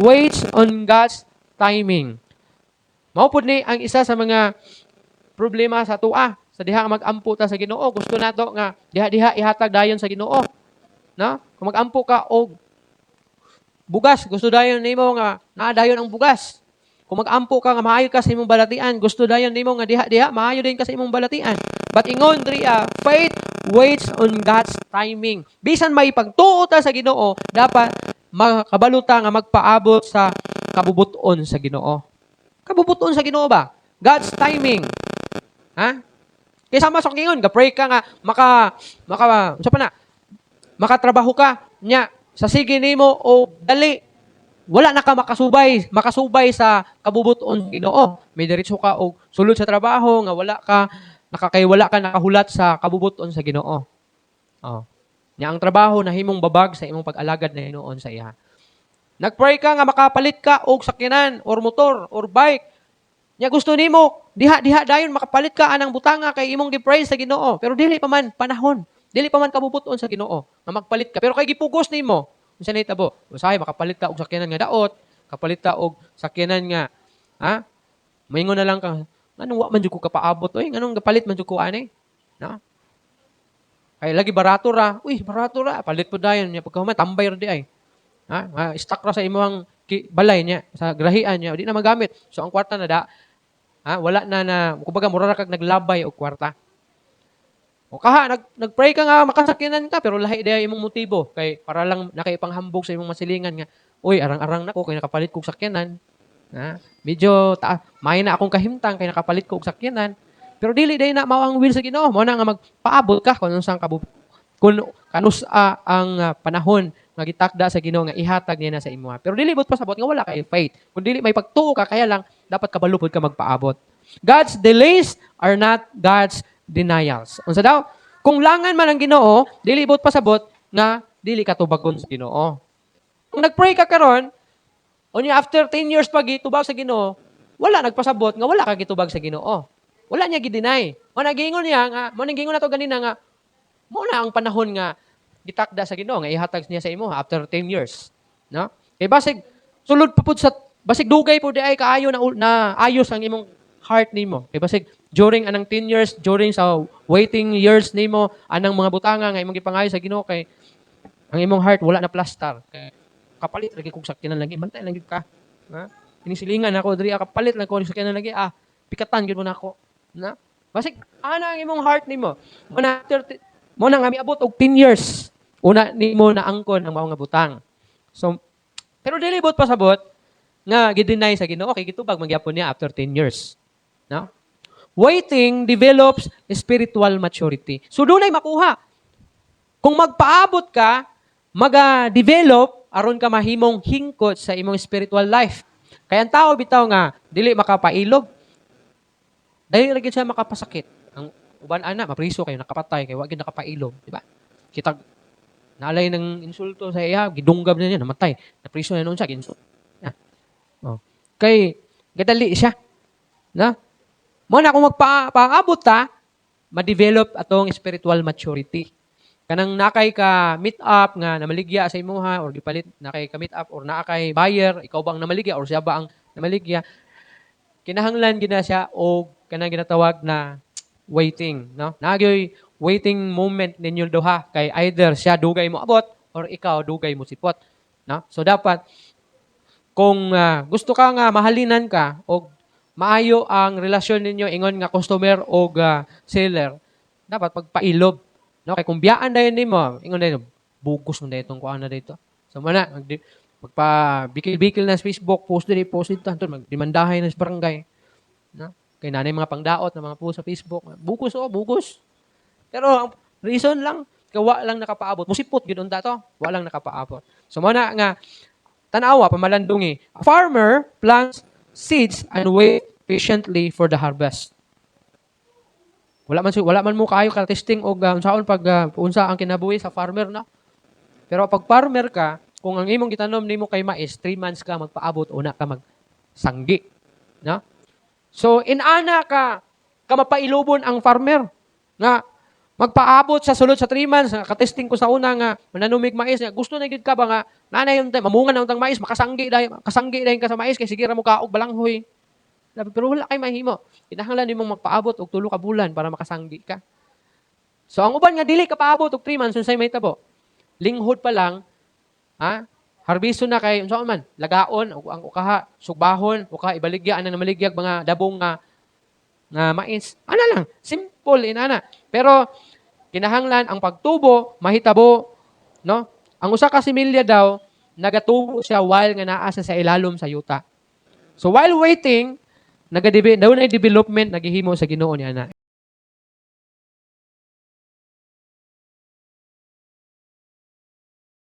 waits on God's timing. Maupod ni ang isa sa mga problema sa tua. Sa diha mag-ampo ta sa Ginoo, gusto nato nga diha ihatag dayon sa Ginoo. No? Kung mag-ampo ka og bugas, gusto dayon nimo nga naa dayon ang bugas. Kung mag-ampo ka nga maayo ka sa imong balatian, gusto dayon nimo nga diha maayo din ka sa imong balatian. But ingon diriya, faith waits on God's timing. Bisan may pagtuo ta sa Ginoo, dapat makabalo ta nga magpaabot sa kabubuton sa Ginoo. Kabubuton sa Ginoo ba? God's timing. Ha? Kaya sama sa kingon, ga-pray ka nga makatrabaho ka nya sa sige nimo o dali wala na ka makasubay sa kabubuton Ginoo. May diretso ka og sulod sa trabaho nga wala ka nakahulat sa kabubuton sa Ginoo. Oh. Nya ang trabaho nahimong babag sa imong pag-alagad na Hinuon sa iya. Nagpray ka nga makapalit ka og sakyanan or motor or bike. Nya gusto nimo diha dayon makapalit ka anang butanga kay imong gi-pray sa Ginoo. Pero dili pa man panahon. Dili pa man kabubuton sa Ginoo nga magpalit ka. Pero kay gipugos nimo, unsa nahitabo? Usahay makapalit ka og sakyanan nga daot, kapalit ka og sakyanan nga moingon na lang ka, nganong wa man jud ko kapaabot oy, nganong gapalit man jud ko ani? No? Kay lagi barato ra. Uy, barato ra. Palit po dayon nya pagkahuman tambay ra di ay. Stock ra sa imong balay niya, sa grahian niya, di na magamit. So ang kwarta na wala na kumbaga mura ra kag naglabay og kwarta. O nagpray ka nga makasakyanan ka pero lahi diay imong motibo kay para lang nakaipanghambog sa imong masilingan nga, uy, arang-arang nako kay nakapalit kog sakyanan. Medyo may na akong kahimtang kay nakapalit ko og sakyanan. Pero dili day na mao ang will sa Ginoo, mo na nga magpaabot ka kung unsang kanusa ang panahon nga gitakda sa Ginoo nga ihatag niya na sa imo. Pero dili bot pasabot nga wala kay faith. Kung dili may pagtuo ka kaya lang dapat kabalupod ka magpaabot. God's delays are not God's denials. Unsa daw? Kung langan man ang Ginoo, dili bot pasabot nga dili ka tubagon sa Ginoo. Kung nagpray ka karon, unya after 10 years pag gitubag sa Ginoo, wala nagpasabot nga wala ka gitubag sa Ginoo. Wala niya gi-deny. Mo nagingon niya nga, mo nagingon nato ganina nga mo na ang panahon nga gitakda sa Ginoo nga ihatag niya sa imo after 10 years, no? Kay basig sulod pa pud sa basig dugay pud ay kaayo na ayos ang imong heart nimo. Kay basig during anang 10 years, during sa waiting years nimo, anang mga butanga nga imong gipangayo sa Ginoo kay ang imong heart wala na plaster. Kay kapalit lagi kog sakyanan lagi, bantay lang gid ka. Ha? Inisilingan ako diri kapalit lang ko sakyanan lagi. Pikatan gid mo nako. Na? Basig ana ang imong heart nimo. Mo na nga miabot og 10 years. Una nimo na angkon ang mao nga butang. So pero dili bot pasabot nga gi-deny sa Ginoo kay gitubag magyapon niya after 10 years. No? Waiting develops spiritual maturity. So dunay makuha. Kung magpaabot ka, maga-develop aron ka mahimong hingkot sa imong spiritual life. Kaya ang tao bitaw nga dili makapailog. Dili lagi siya makapasakit. Ang uban ana mapriso kayo nakapatay kay wa gid nakapailog, di ba? Kitag nalay ng insulto sa iya, gidunggab na niya namatay. Napriso na noon siya ginsulto. Kay gadali siya. Na? Mo na kung magpaabot ta, ma-develop atong spiritual maturity. Kanang nakay ka meet up nga namaligya sa imuha or gipalit nakay ka meet up or nakay buyer, ikaw ba ang namaligya or siya ba ang namaligya? Kinahanglan gina siya o kanang ginatawag na waiting, no? Nagyoy waiting moment ninyo duha kay either siya dugay mo abot or ikaw dugay mo sipot, no? So dapat kung gusto ka nga mahalinan ka o maayo ang relasyon ninyo ingon nga customer o seller, dapat pagpailob, no? Kay kung biyaan dayon nimo, ingon dayon bugos mo dayon tong kuan na dito. So mana magpa bikil-bikil na sa Facebook, post dito anton magdemandahay na sa barangay, no? Kay nanay mga pangdaot na mga post sa Facebook, bugos. Pero ang reason lang kawa lang nakapaabot. Musipot gid unta to, wa lang nakapaabot. So mana nga tanawa pamalandungi. A farmer plants seeds and wait patiently for the harvest. Wala man mo kayo ka-testing og unsaon pag unsa ang kinabuhi sa farmer, no? Pero pag farmer ka, kung ang imong gitanom nimo kay mais, 3 months ka magpaabot una ka magsanggi, no? So inana ka mapailubon ang farmer nga Magpaabot sa sulod sa 3 months, katesting ko sa una nga mananumig mais nga gusto na gid ka ba nga nanay yung mamungan na untang mais makasanggi dayon ka sa mais kay sige ra mo kaog balanghoy. Pero wala kay mahimo. Kinahanglan nimong magpaabot og 3 ka bulan para makasanggi ka. So ang uban nga dili ka paabot og 3 months unsay mahitabo? Linghod pa lang, ha? Harbiso na kay unsa man, lagaon ang ukaha, sugbahon, ukaha ibaligya ana na maligyag mga dabong nga mais. Ana lang, simple inana. Pero kinahanglan ang pagtubo mahitabo, no? Ang usa ka similya daw nagatubo siya while nga naa siya sa ilalom sa yuta. So while waiting, daw na development naghihimo sa Ginoo niya na.